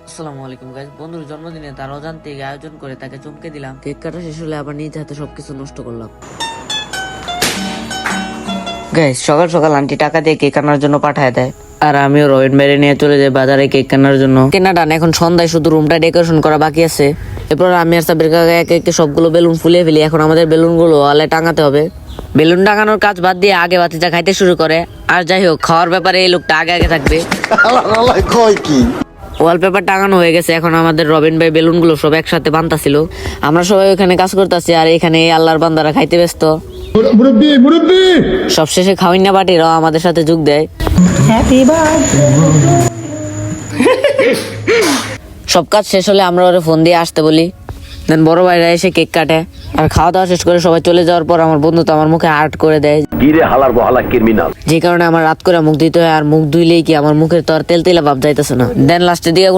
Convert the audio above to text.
আসসালামু আলাইকুম গাইস, বন্ধুর জন্মদিনে তার অজান্তে আয়োজন করে তাকে চমকে দিলাম। কেক কাটা শেষ হলে আবার নিজ হাতে সবকিছু নষ্ট করলাম। গাইস, সকাল সকাল আন্টি টাকা দিয়ে কেক আনার জন্য পাঠায় দেয়, আর আমিও রবিন বাইরে নিয়ে চলে যাই বাজারে কেক কেনার জন্য। কেনা ডান, এখন সন্ধ্যায় শুধু রুমটা ডেকোরেশন করা বাকি আছে। এরপর আমি আর সাবির কাকা একে একে সবগুলো বেলুন ফুলিয়ে ফেলি। এখন আমাদের বেলুন গুলো ওয়ালে টাঙাতে হবে। বেলুন টাঙানোর কাজ বাদ দিয়ে আগে বাতিজা খাইতে শুরু করে। আর যাই হোক, খাওয়ার ব্যাপারে এই লোকটা আগে আগে থাকবে। ওয়ালপেপার টাঙানো হয়ে গেছে, এখন আমাদের রবিন ভাই বেলুন গুলো সব একসাথে বানতাছিল। আমরা সবাই ওখানে কাজ করতেছি, আর এখানে এই আল্লাহর বান্দারা খাইতে ব্যস্ত। সবশেষে খাওয়াইনা বাটিরাও আমাদের সাথে যোগ দেয়। সব কাজ শেষ হলে আমরা ওরে ফোন দিয়ে আসতে বলি। দেন বড় ভাইরা এসে কেক কাটে। আর খাওয়া দাওয়া শেষ করে সবাই চলে যাওয়ার পর আমার বন্ধু তো আমার মুখে আর্ট করে দেয়, যে কারণে আমার রাত করে মুখ ধুইতে হয়। আর মুখ ধুইলেই কি আমার মুখের তো আর তেল তেলা ভাব যাইতেছে না। দেন লাস্টের দিকে